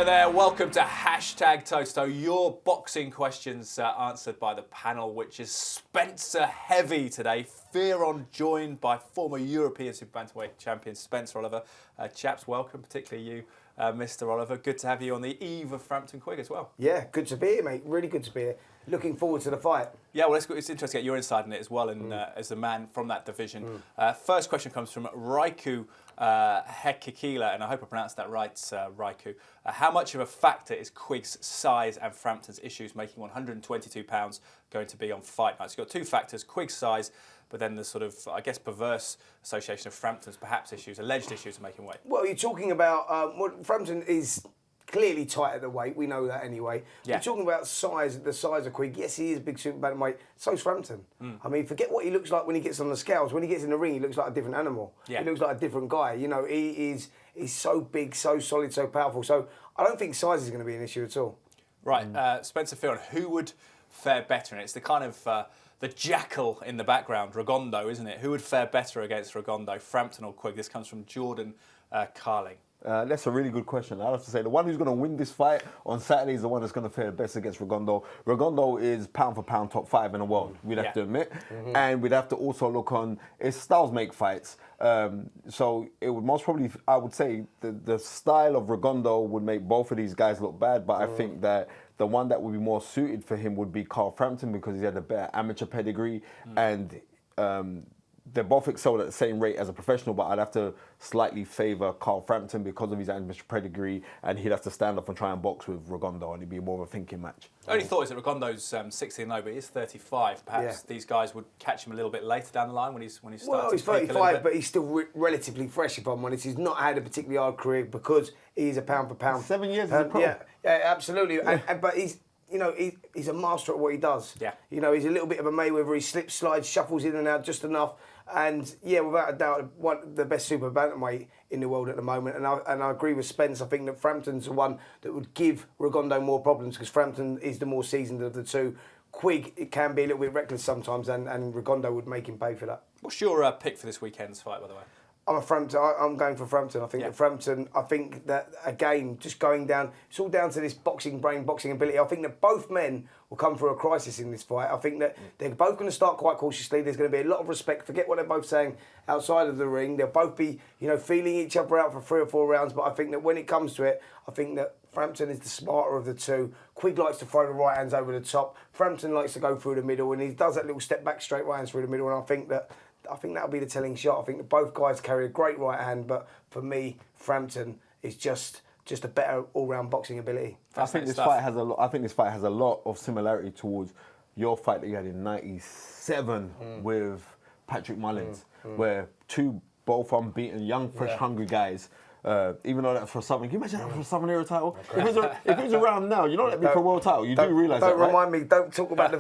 Hello there, welcome to Hashtag Toe to Toe, your boxing questions answered by the panel, which is Spencer heavy today. Fearon joined by former European Super Bantamweight champion Spencer Oliver. Chaps, welcome, particularly you, Mr. Oliver. Good to have you on the eve of Frampton Quigg as well. Yeah, good to be here, mate. Really good to be here. Looking forward to the fight. Yeah, well, it's interesting to get your insight on it as well, and as a man from that division. First question comes from Raiku Hekikila, and I hope I pronounced that right, Raiku. How much of a factor is Quigg's size and Frampton's issues making 122 pounds going to be on fight night? So you've got two factors, Quigg's size, but then the sort of, I guess, perverse association of Frampton's perhaps issues, alleged issues of making weight. Well, you're talking about, Frampton is clearly tight at the weight. We know that anyway. Yeah. You're talking about size, the size of Quigg. Yes, he is a big super bantamweight. So's Frampton. I mean, forget what he looks like when he gets on the scales. When he gets in the ring, he looks like a different animal. Yeah. He looks like a different guy. You know, he's so big, so solid, so powerful. So I don't think size is going to be an issue at all. Right. Spencer Fearon, who would fare better? And it's the kind of the jackal in the background, Rigondeaux, isn't it? Who would fare better against Rigondeaux, Frampton or Quigg? This comes from Jordan Carling. That's a really good question. I have to say, the one who's going to win this fight on Saturday is the one that's going to fare best against Rigondeaux. Rigondeaux is pound for pound top 5 in the world, we'd have to admit. And we'd have to also look on, his styles make fights. So it would most probably, I would say, the style of Rigondeaux would make both of these guys look bad, but I think that the one that would be more suited for him would be Carl Frampton, because he had a better amateur pedigree and they both excelled at the same rate as a professional, but I'd have to slightly favour Carl Frampton because of his amateur pedigree, and he'd have to stand up and try and box with Rigondeaux, and it'd be more of a thinking match. Only thought is that Rigondeaux's 16-0, but he's 35. Perhaps these guys would catch him a little bit later down the line when he's starting well, he's 35, but he's still relatively fresh, if I'm honest. He's not had a particularly hard career because he's a pound for pound. 7 years as a pro. Yeah, absolutely. But he's, you know, he's a master at what he does. Yeah. You know, he's a little bit of a Mayweather. He slips, slides, shuffles in and out just enough. And yeah, without a doubt, the best super bantamweight in the world at the moment. And I agree with Spence. I think that Frampton's the one that would give Rigondeaux more problems because Frampton is the more seasoned of the two. Quigg, it can be a little bit reckless sometimes, and Rigondeaux would make him pay for that. What's your pick for this weekend's fight, by the way? I'm going for Frampton. I think that Frampton, again, just going down, it's all down to this boxing brain, boxing ability. I think that both men will come through a crisis in this fight. I think that they're both going to start quite cautiously. There's going to be a lot of respect. Forget what they're both saying outside of the ring. They'll both be, feeling each other out for 3 or 4 rounds. But I think that when it comes to it, I think that Frampton is the smarter of the two. Quigg likes to throw the right hands over the top. Frampton likes to go through the middle, and he does that little step back, straight right hands through the middle. And I think that'll be the telling shot. I think that both guys carry a great right hand, but for me, Frampton is just a better all-round boxing ability. I think this fight has a lot of similarity towards your fight that you had in '97 with Patrick Mullins, where both unbeaten, young, fresh, hungry guys. Even though that's for Southern, can you imagine that for a Southern Era title? If it was around now, you don't let me for a world title. You do realise that, right? Don't remind me. Don't talk about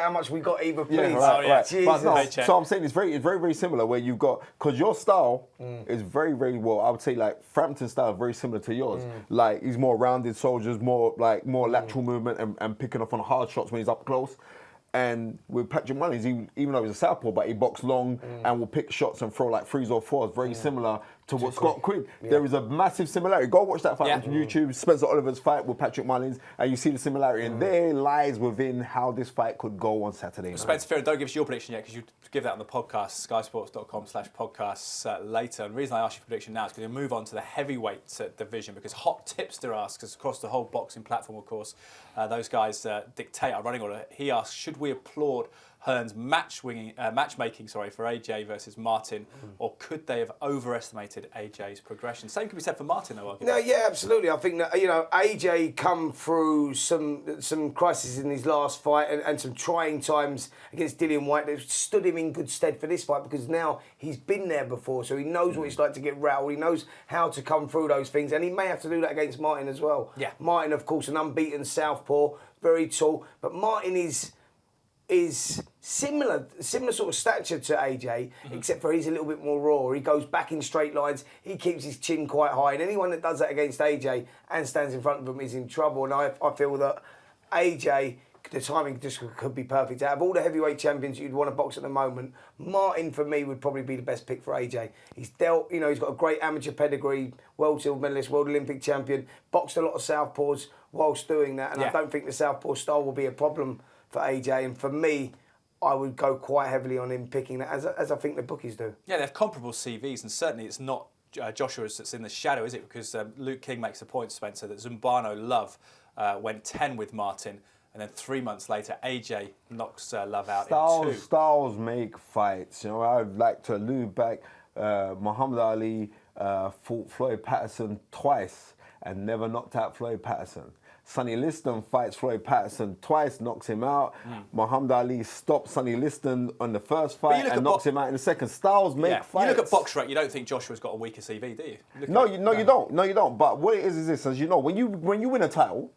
how much we got either, please. Yeah, right. But no, so I'm saying it's very, very similar. Where you've got, because your style is very, very well. I would say like Frampton's style is very similar to yours. Like he's more rounded soldiers, more lateral movement and picking off on hard shots when he's up close. And with Patrick Mullins, even though he's a southpaw, but he boxes long and will pick shots and throw like 3s or 4s, very similar to what Scott Quigg. Yeah. There is a massive similarity. Go watch that fight on YouTube, Spencer Oliver's fight with Patrick Mullins, and you see the similarity. And there lies within how this fight could go on Saturday night. Spencer Fearon, don't give us your prediction yet, because you give that on the podcast, skysports.com/podcasts later. And the reason I ask you for prediction now is because we move on to the heavyweight division, because Hot Tipster asks us across the whole boxing platform, of course, those guys dictate our running order. He asks, should we applaud Hearn's matchmaking for AJ versus Martin, or could they have overestimated AJ's progression? Same could be said for Martin, though. No, yeah, absolutely. I think that AJ come through some crises in his last fight and some trying times against Dillian Whyte that stood him in good stead for this fight, because now he's been there before, so he knows what it's like to get rattled. He knows how to come through those things, and he may have to do that against Martin as well. Yeah, Martin, of course, an unbeaten southpaw, very tall, but Martin is similar sort of stature to AJ, except for he's a little bit more raw. He goes back in straight lines. He keeps his chin quite high. And anyone that does that against AJ and stands in front of him is in trouble. And I feel that AJ the timing just could be perfect. Out of all the heavyweight champions you'd want to box at the moment, Martin for me would probably be the best pick for AJ. He's dealt, he's got a great amateur pedigree, world silver medalist, world Olympic champion, boxed a lot of southpaws whilst doing that, and I don't think the southpaw style will be a problem for AJ. And for me, I would go quite heavily on him picking that, as I think the bookies do. Yeah, they have comparable CVs, and certainly it's not Joshua's that's in the shadow, is it? Because Luke King makes a point, Spencer, that Zumbano Love went 10 with Martin, and then 3 months later, AJ knocks Love out in 2. Styles make fights. I'd like to allude back. Muhammad Ali fought Floyd Patterson twice and never knocked out Floyd Patterson. Sonny Liston fights Floyd Patterson twice, knocks him out. Muhammad Ali stopped Sonny Liston on the first fight and knocks him out in the second. Styles make fights. You look at BoxRec, you don't think Joshua's got a weaker CV, do you? You don't. No, you don't. But what it is this, as you know, when you win a title,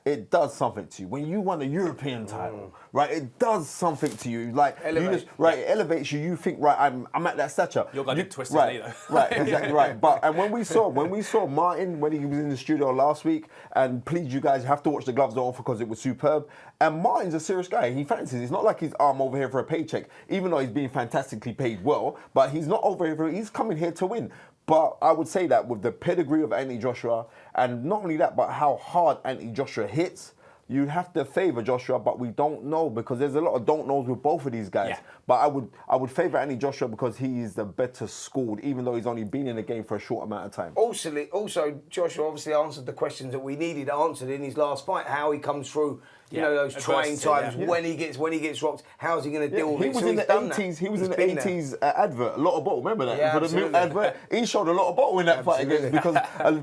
it does something to you. When you won a European title, right, it does something to you. Like, it elevates you. You think, right, I'm at that stature. You're going to twist his knee, though. Right, exactly right. But and when we saw Martin when he was in the studio last week, and please, you guys have to watch the gloves on because it was superb. And Martin's a serious guy. He fancies. It's not like he's over here for a paycheck, even though he's being fantastically paid well. But he's not over here he's coming here to win. But I would say that with the pedigree of Anthony Joshua, and not only that, but how hard Anthony Joshua hits, you'd have to favour Joshua, but we don't know because there's a lot of don't knows with both of these guys. Yeah. But I would favour Anthony Joshua because he is the better schooled, even though he's only been in the game for a short amount of time. Also, Joshua obviously answered the questions that we needed answered in his last fight. How he comes through, those trying times when he gets rocked. How's he going to deal with it? He was in the 80s. He was in the 80s advert. A lot of bottle. Remember that? Yeah, for the milk advert, he showed a lot of bottle in that fight against. Because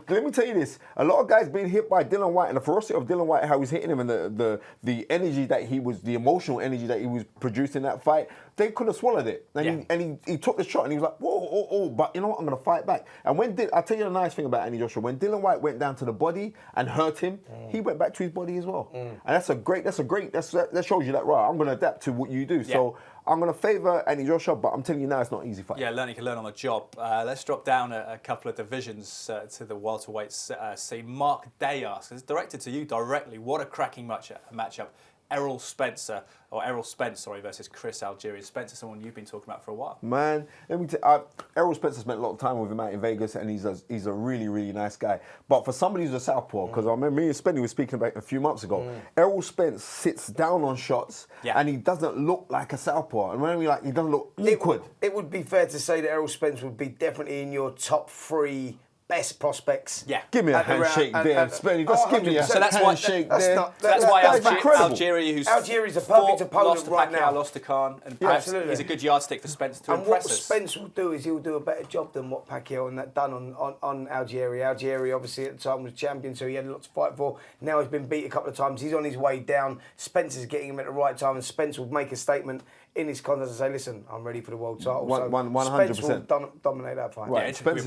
let me tell you this: a lot of guys being hit by Dillian Whyte, and the ferocity of Dillian Whyte, how he's hitting him, and the energy that the emotional energy that he was producing in that fight. They could have swallowed it. And he took the shot and he was like, whoa, but you know what, I'm going to fight back. And I'll tell you the nice thing about Anthony Joshua, when Dillian Whyte went down to the body and hurt him, he went back to his body as well. And that shows you that, right, I'm going to adapt to what you do. So I'm going to favour Anthony Joshua, but I'm telling you now, it's not an easy fight. Yeah, you can learn on the job. Let's drop down a couple of divisions to the welterweights scene. Mark Day asks, it's directed to you directly, what a cracking matchup. Errol Spence versus Chris Algieri. Spence is someone you've been talking about for a while. Man, let me Errol Spence spent a lot of time with him out in Vegas, and he's a really, really nice guy. But for somebody who's a southpaw, because I remember me and Spenny were speaking about it a few months ago, Errol Spence sits down on shots, and he doesn't look like a southpaw. And when he doesn't look awkward. It would be fair to say that Errol Spence would be definitely in your top 3 best prospects. Yeah. Give me a handshake there, Spenny. Just give me a handshake there. That's why Algieri, Algieri's a perfect opponent lost to right Pacquiao, now. Lost to Khan, and perhaps he's a good yardstick for Spence to impress us. What Spence will do is he'll do a better job than what Pacquiao and that done on Algieri. Algieri obviously at the time was champion, so he had a lot to fight for. Now he's been beat a couple of times. He's on his way down. Spence is getting him at the right time, and Spence will make a statement in his contest and say, listen, I'm ready for the world title. 100%. Spence will dominate that fight. Right, Spence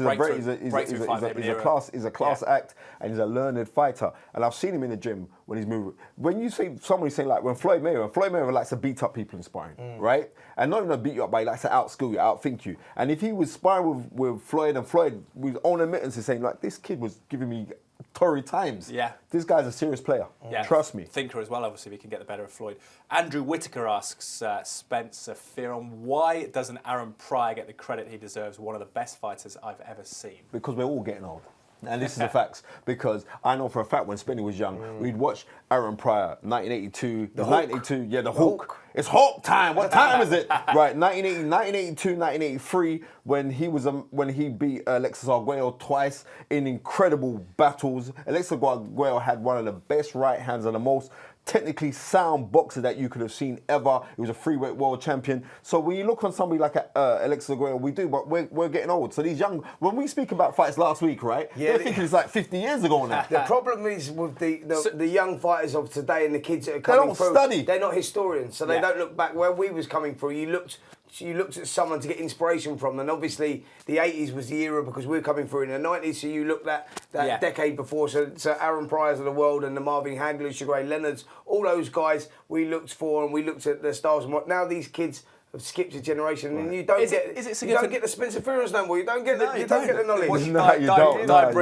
is a class act, and he's a learned fighter. And I've seen him in the gym when he's moving. When you say somebody saying like when Floyd Mayweather likes to beat up people in sparring, right? And not even beat you up, but he likes to outskill you, outthink you. And if he was sparring with Floyd, and Floyd with his own admittance is saying like, this kid was giving me torrid times. Yeah. This guy's a serious player. Yeah. Trust me. Thinker as well, obviously, if he can get the better of Floyd. Andrew Whitaker asks Spence Fearon, why doesn't Aaron Pryor get the credit he deserves? One of the best fighters I've ever seen. Because we're all getting old. And this is the facts, because I know for a fact when Spenny was young, we'd watch Aaron Pryor, 1982. The Hawk. It's Hawk time. What time is it? Right, 1982, 1983, when he beat Alexis Arguello twice in incredible battles. Alexis Arguello had one of the best right hands and the most technically sound boxer that you could have seen ever. He was a freeweight world champion. So when you look on somebody like Alexis Arguello, we do, but we're getting old. So these young, when we speak about fights last week, right? Yeah, they're thinking it's like 50 years ago now. The problem is with the young fighters of today and the kids that are coming through. Study. They're not historians, so they don't look back where we was coming through. You looked at someone to get inspiration from, and obviously the 80s was the era because we were coming through in the 90s, so you looked at that decade before. So Aaron Pryors of the world and the Marvin Hagler, Sugar Leonards, all those guys we looked for, and we looked at their styles and what. Now these kids have skipped a generation, and you don't get the Spencer Fearons no more. You don't get the knowledge. No, you don't.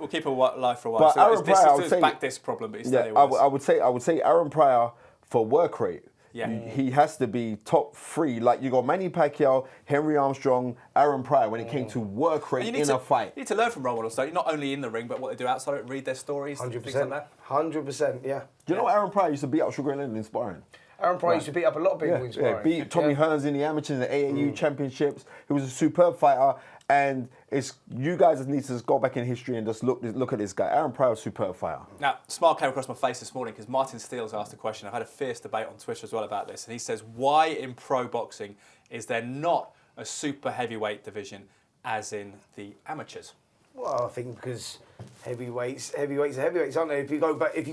We'll keep it alive for a while. But so Aaron Pryor, this back this problem, but he's I would say Aaron Pryor, for work rate. Yeah. He has to be top 3. Like you got Manny Pacquiao, Henry Armstrong, Aaron Pryor when it came to work rate in a fight. You need to learn from role models, though. Not only in the ring, but what they do outside it, read their stories, 100%. things like that. 100%, yeah. Do you know Aaron Pryor used to beat up Sugar Ray Leonard in sparring? Aaron Pryor used to beat up a lot of people in sparring. Beat Tommy Hearns in the amateurs and the AAU championships. He was a superb fighter, and it's you guys need to just go back in history and just look at this guy. Aaron Pryor, superb fighter. Now, smile came across my face this morning because Martin Steele's asked a question. I've had a fierce debate on Twitter as well about this, and he says, "Why in pro boxing is there not a super heavyweight division as in the amateurs?" Well, I think because heavyweights are heavyweights, aren't they? If you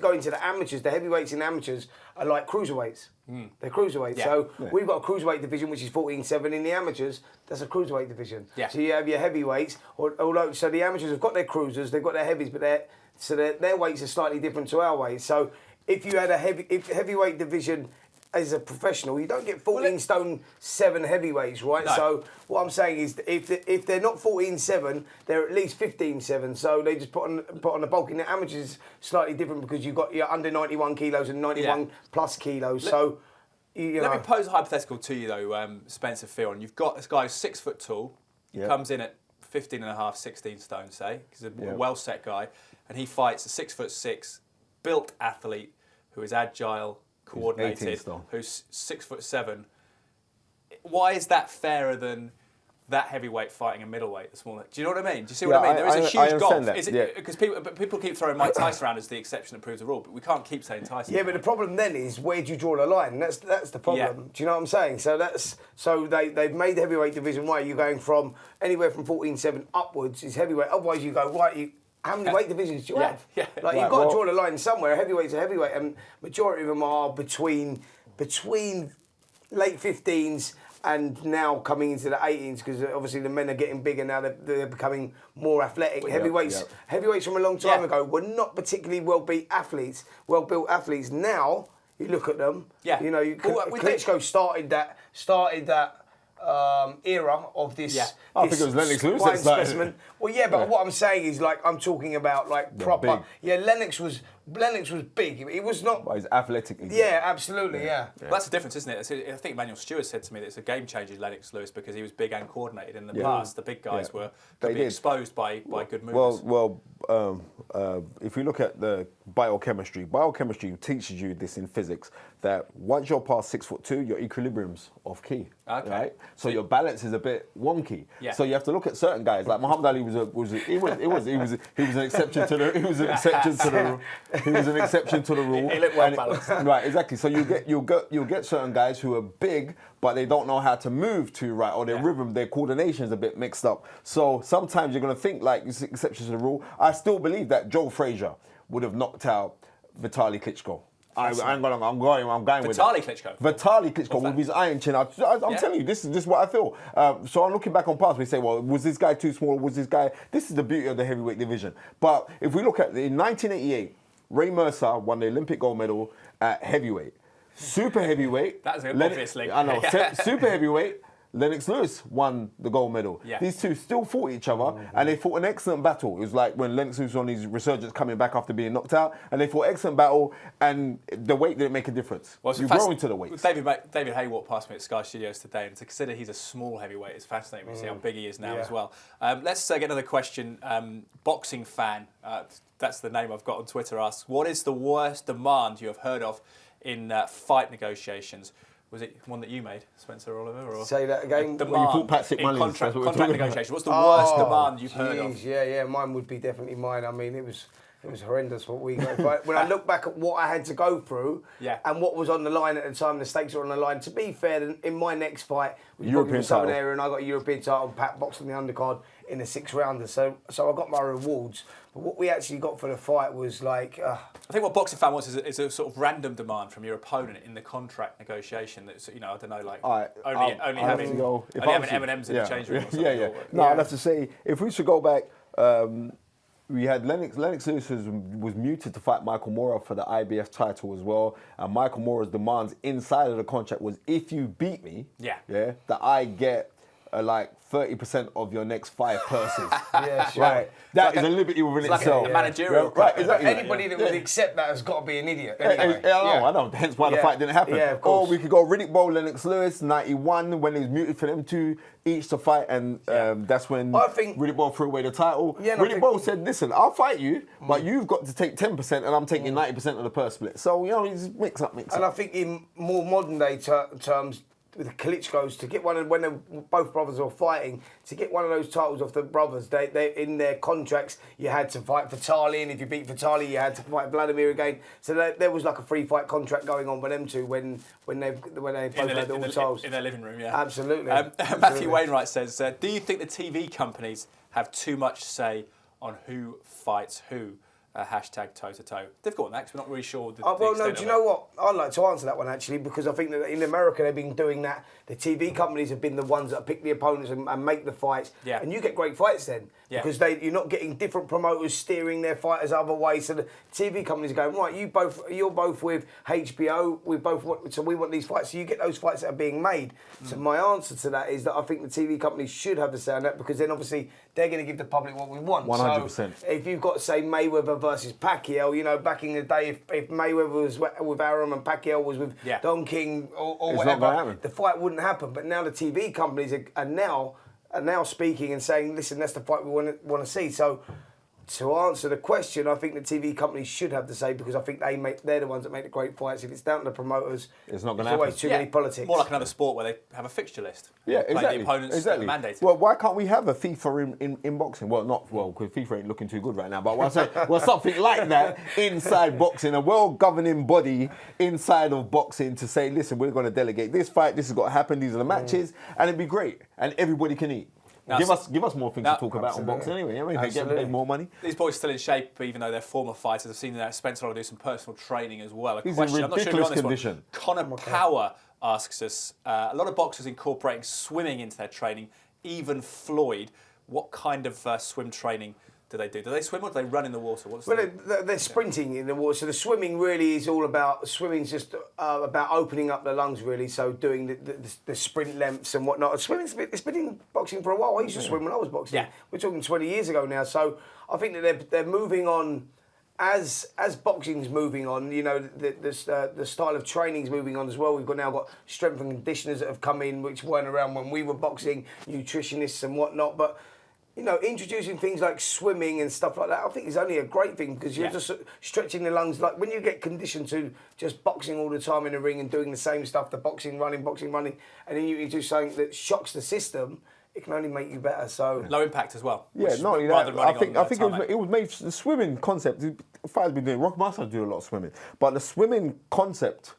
go into the amateurs, the heavyweights in amateurs are like cruiserweights. They're cruiserweights. Yeah. So we've got a cruiserweight division which is 14-7 in the amateurs. That's a cruiserweight division. Yeah. So you have your heavyweights, so the amateurs have got their cruisers, they've got their heavies, but their weights are slightly different to our weights. So if you had a heavyweight division as a professional, you don't get 14 stone 7 heavyweights, right? No. So what I'm saying is, if they're not 14-7, they're at least 15-7. So they just put on the bulk. In the amateurs, slightly different because you've got your under 91 kilos and 91 plus kilos. So let me pose a hypothetical to you though, Spencer Fearon. You've got this guy who's 6 foot tall. He comes in at 15 and a half, 16 stone, say. He's a well set guy, and he fights a 6'6" built athlete who is agile, coordinated, who's 6'7". Why is that fairer than that heavyweight fighting a middleweight, the smaller? Do you know what I mean? Do you see what I mean? There is a huge gulf. Because people keep throwing Mike Tyson around as the exception that proves the rule, but we can't keep saying Tyson. Yeah, but the problem then is where do you draw the line? That's the problem. Yeah. Do you know what I'm saying? So they've made the heavyweight division where you're going from anywhere from 14-7 upwards is heavyweight. Otherwise you go right. How many weight divisions do you have? Yeah. Like you've got to draw the line somewhere. Heavyweight's a heavyweight, and majority of them are between late 15s and now coming into the 18s because obviously the men are getting bigger now. They're becoming more athletic. Heavyweights from a long time ago were not particularly well-built athletes. Now you look at them. Yeah. You know, Klitschko started that. Era of this. Yeah. I think it was Lennox Lewis that started specimen. Well, yeah, but what I'm saying is I'm talking about proper. Big. Yeah, Lennox was big. It was not. But he's athletic. Yeah, absolutely. Yeah. Well, that's the difference, isn't it? I think Emmanuel Stewart said to me that it's a game changer, Lennox Lewis, because he was big and coordinated in the past. The big guys were exposed by good movers. If you look at the biochemistry teaches you this in physics that once you're past 6'2", your equilibrium's off key. Okay. Right? So your balance is a bit wonky. Yeah. So you have to look at certain guys like Muhammad Ali was an exception to the rule. He looked well balanced. Right, exactly. So you'll get certain guys who are big, but they don't know how to move to right, or their rhythm, their coordination is a bit mixed up. So sometimes you're going to think like it's exceptions to the rule. I still believe that Joe Frazier would have knocked out Vitaly Klitschko. I'm going with Vitaly Klitschko. Vitaly Klitschko with his iron chin. I'm telling you, this is what I feel. So I'm looking back on past. We say, well, was this guy too small? Was this guy? This is the beauty of the heavyweight division. But if we look at in 1988, Ray Mercer won the Olympic gold medal at heavyweight. Super heavyweight. That's an obvious link. I know. Super heavyweight. Lennox Lewis won the gold medal. Yeah. These two still fought each other, and they fought an excellent battle. It was like when Lennox Lewis was on his resurgence coming back after being knocked out, and they fought excellent battle, and the weight didn't make a difference. Well, you grow into the weight. David Hay walked past me at Sky Studios today, and to consider he's a small heavyweight is fascinating. We see how big he is now as well. Let's get another question. Boxing fan, that's the name I've got on Twitter, asks, what is the worst demand you have heard of in fight negotiations? Was it one that you made, Spencer Oliver? Or say that again. When you fought Pat Mullins, contract negotiations. What's the worst demand you've heard of? Yeah, mine would be definitely mine. I mean, it was horrendous what we got. But when I look back at what I had to go through and what was on the line at the time, the stakes were on the line. To be fair, in my next fight, we European title, and I got a European title. Pat boxed on the undercard in a 6-rounder, so I got my rewards. But what we actually got for the fight was like. I think what boxing fan wants is a sort of random demand from your opponent in the contract negotiation. That's I don't know, like only having M&Ms in the change room. Or something. No, I'd have to say if we should go back. We had Lennox Lewis was muted to fight Michael Moorer for the IBF title as well. And Michael Moorer's demands inside of the contract was if you beat me, that I get are like 30% of your next 5 purses. Yeah, sure. Right. That is a liberty within It's itself. like a managerial. Right, exactly. Anybody that would accept that has got to be an idiot. Anyway. I know. Hence why the fight didn't happen. Yeah, of Or course. we could go Riddick Bowe, Lennox Lewis, 91, when it was muted for them two each to fight, and that's when I think Riddick Bowe threw away the title. Yeah, no, Riddick Bowe said, listen, I'll fight you, but you've got to take 10% and I'm taking 90% of the purse split. So, it's mix up. And I think in more modern day terms, with the Klitschko's, to get when both brothers were fighting, to get one of those titles off the brothers, they in their contracts you had to fight Vitali, and if you beat Vitali, you had to fight Vladimir again. So there was like a free fight contract going on with them two when they both had all the titles in their living room. Yeah, absolutely. Matthew Wainwright says, "Do you think the TV companies have too much say on who fights who?" Hashtag toe to toe. Difficult one, because we're not really sure. Do you know what? I'd like to answer that one actually, because I think that in America they've been doing that. The TV companies have been the ones that pick the opponents and make the fights. Yeah. And you get great fights then. Yeah. Because you're not getting different promoters steering their fighters other ways. So the TV companies are going, right, you're both with HBO, so we want these fights. So you get those fights that are being made. So my answer to that is that I think the TV companies should have the say on that, because then obviously they're going to give the public what we want. 100%. So if you've got, say, Mayweather versus Pacquiao, back in the day, if Mayweather was with Aaron and Pacquiao was with Don King or whatever, the fight wouldn't happen. But now the TV companies are now speaking and saying, listen, that's the fight we want to see. So to answer the question, I think the TV companies should have the say, because I think they're the ones that make the great fights. If it's down to the promoters, it's not going to happen. Always too many politics. More like another sport where they have a fixture list. Yeah, exactly. The opponents that are mandated. Well, why can't we have a FIFA in boxing? Well, because FIFA ain't looking too good right now. But what I say, something like that inside boxing, a well-governing body inside of boxing to say, listen, we're going to delegate this fight. This has got to happen. These are the matches, and it'd be great, and everybody can eat. Now, give us more things to talk about on boxing anyway. They get more money. These boys are still in shape, even though they're former fighters. I've seen Spence do some personal training as well. He's in ridiculous condition. Connor Power asks us, a lot of boxers incorporating swimming into their training, even Floyd. What kind of swim training do they do? Do they swim or do they run in the water? They're sprinting in the water. So the swimming really is all about, swimming's just about opening up the lungs really. So doing the sprint lengths and whatnot. Swimming's it's been in boxing for a while. I used to swim when I was boxing. Yeah. We're talking 20 years ago now. So I think that they're moving on. As boxing's moving on, the style of training's moving on as well. We've now got strength and conditioners that have come in, which weren't around when we were boxing, nutritionists and whatnot. But introducing things like swimming and stuff like that, I think is only a great thing, because you're just stretching the lungs. Like when you get conditioned to just boxing all the time in the ring and doing the same stuff, the boxing, running, and then you do something that shocks the system, it can only make you better. So low impact as well. Yeah, not only that. I think it was made. The swimming concept. Fighters been doing. Rock Master do a lot of swimming, but the swimming concept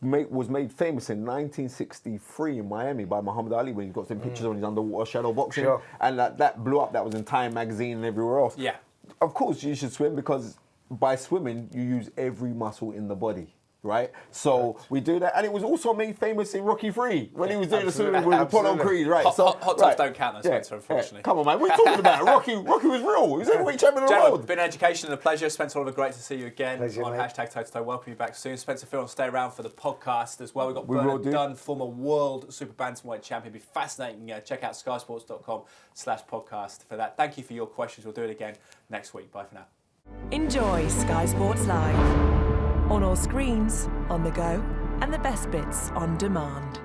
was made famous in 1963 in Miami by Muhammad Ali, when he got some pictures on his underwater shadow boxing, and that blew up. That was in Time magazine and everywhere else. Yeah, of course you should swim, because by swimming you use every muscle in the body. Right, so we do that, and it was also made famous in Rocky III when he was doing the swimming with Apollo Creed. Right, hot tubs don't count, though, Spencer. Unfortunately, come on, man, what are you talking about? Rocky was real. He was heavyweight champion of the world. Been an education and a pleasure, Spencer Oliver. Great to see you again on mate. Hashtag Toe to Toe. Welcome you back soon, Spencer. Fearon, stay around for the podcast as well. We've got Bernard Dunn, former world super bantamweight champion. It'll be fascinating. Check out skysports.com/podcast for that. Thank you for your questions. We'll do it again next week. Bye for now. Enjoy Sky Sports Live on all screens, on the go, and the best bits on demand.